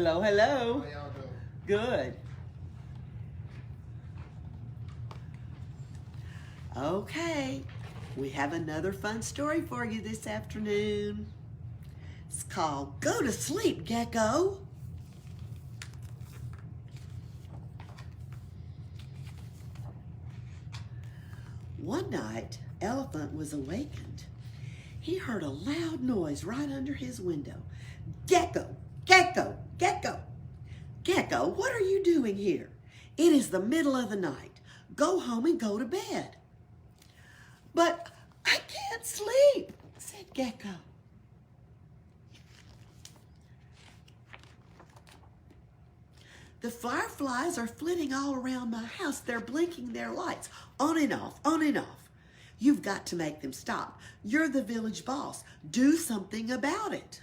Hello, hello. How y'all doing? Good. Okay, we have another fun story for you this afternoon. It's called Go to Sleep, Gecko. One night, Elephant was awakened. He heard a loud noise right under his window. Gecko, Gecko, Gecko. Gecko, what are you doing here? It is the middle of the night. Go home and go to bed. But I can't sleep, said Gecko. The fireflies are flitting all around my house. They're blinking their lights on and off, on and off. You've got to make them stop. You're the village boss. Do something about it.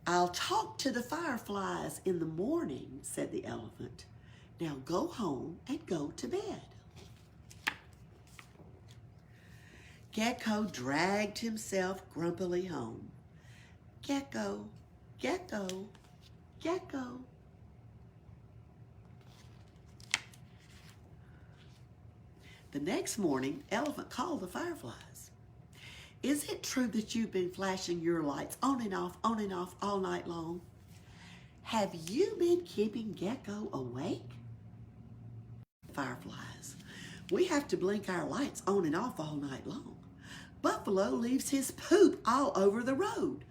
I'll talk to the fireflies in the morning, said the elephant. Now go home and go to bed. Gecko dragged himself grumpily home. Gecko, Gecko, Gecko. The next morning, Elephant called the fireflies. Is it true that you've been flashing your lights on and off all night long? Have you been keeping Gecko awake? Fireflies, we have to blink our lights on and off all night long. Buffalo leaves his poop all over the road.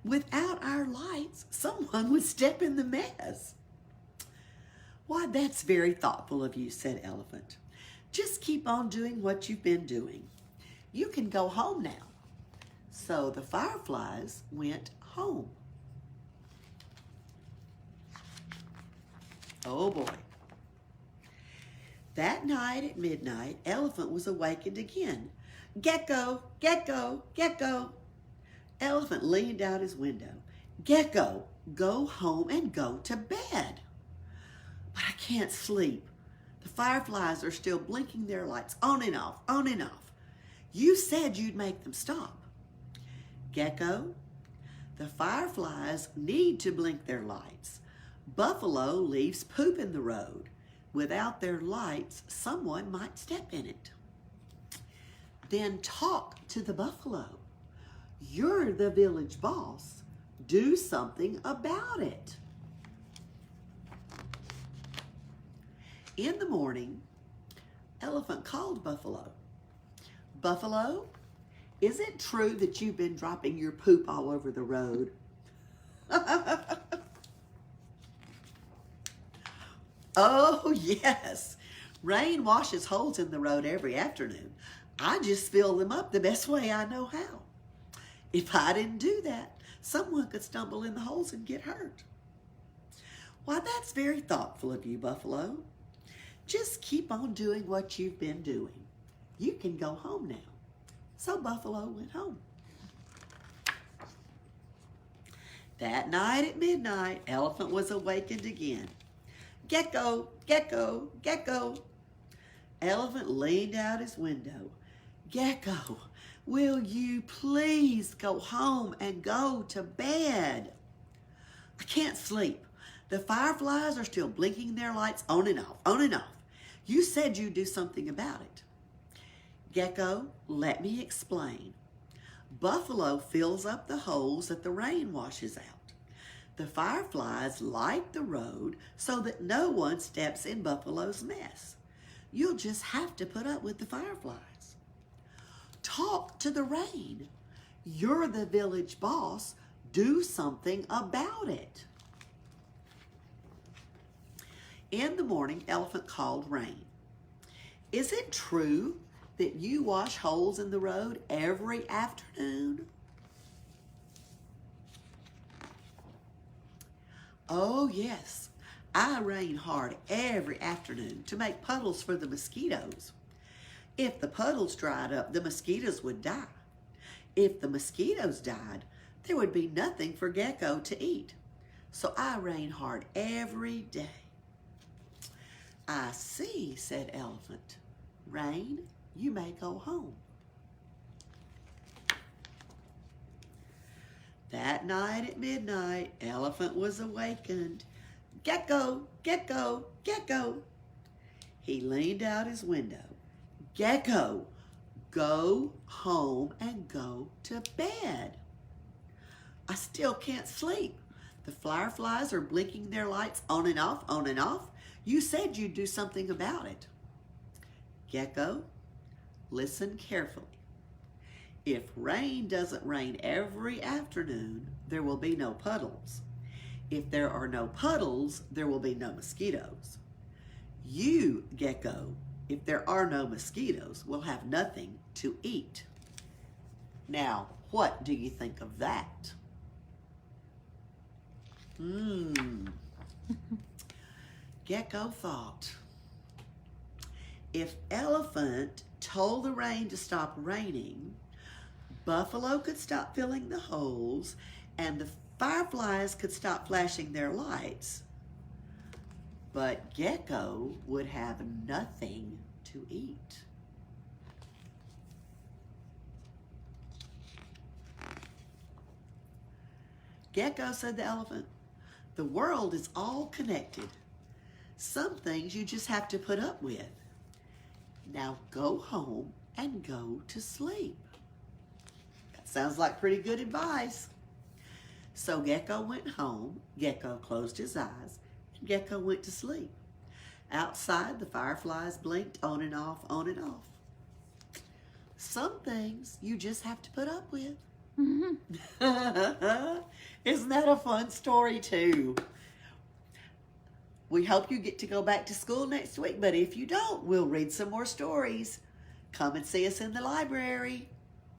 Without our lights, someone would step in the mess. Why, that's very thoughtful of you, said Elephant. Just keep on doing what you've been doing. You can go home now. So the fireflies went home. Oh boy. That night at midnight, Elephant was awakened again. Gecko, Gecko, Gecko. Elephant leaned out his window. Gecko, go home and go to bed. But I can't sleep. The fireflies are still blinking their lights on and off, on and off. You said you'd make them stop. Gecko, the fireflies need to blink their lights. Buffalo leaves poop in the road. Without their lights, someone might step in it. Then talk to the buffalo. You're the village boss. Do something about it. In the morning, Elephant called Buffalo. Buffalo, is it true that you've been dropping your poop all over the road? Oh, yes. Rain washes holes in the road every afternoon. I just fill them up the best way I know how. If I didn't do that, someone could stumble in the holes and get hurt. Why, that's very thoughtful of you, Buffalo. Just keep on doing what you've been doing. You can go home now. So Buffalo went home. That night at midnight, Elephant was awakened again. Gecko, Gecko, Gecko. Elephant leaned out his window. Gecko, will you please go home and go to bed? I can't sleep. The fireflies are still blinking their lights on and off, on and off. You said you'd do something about it. Gecko, let me explain. Buffalo fills up the holes that the rain washes out. The fireflies light the road so that no one steps in Buffalo's mess. You'll just have to put up with the fireflies. Talk to the rain. You're the village boss. Do something about it. In the morning, Elephant called Rain. Is it true that you wash holes in the road every afternoon? Oh, yes. I rain hard every afternoon to make puddles for the mosquitoes. If the puddles dried up, the mosquitoes would die. If the mosquitoes died, there would be nothing for Gecko to eat. So I rain hard every day. I see, said Elephant. Rain, you may go home. That night at midnight, Elephant was awakened. Gecko, Gecko, Gecko. He leaned out his window. Gecko, go home and go to bed. I still can't sleep. The fireflies are blinking their lights on and off, on and off. You said you'd do something about it. Gecko, listen carefully. If rain doesn't rain every afternoon, there will be no puddles. If there are no puddles, there will be no mosquitoes. You, Gecko, if there are no mosquitoes, will have nothing to eat. Now, what do you think of that? Gecko thought, if Elephant told the rain to stop raining, Buffalo could stop filling the holes, and the fireflies could stop flashing their lights. But Gecko would have nothing to eat. Gecko, said the elephant, the world is all connected. Some things you just have to put up with. Now go home and go to sleep. That sounds like pretty good advice. So Gecko went home, Gecko closed his eyes, and Gecko went to sleep. Outside, the fireflies blinked on and off, on and off. Some things you just have to put up with. Isn't that a fun story too? We hope you get to go back to school next week, but if you don't, we'll read some more stories. Come and see us in the library.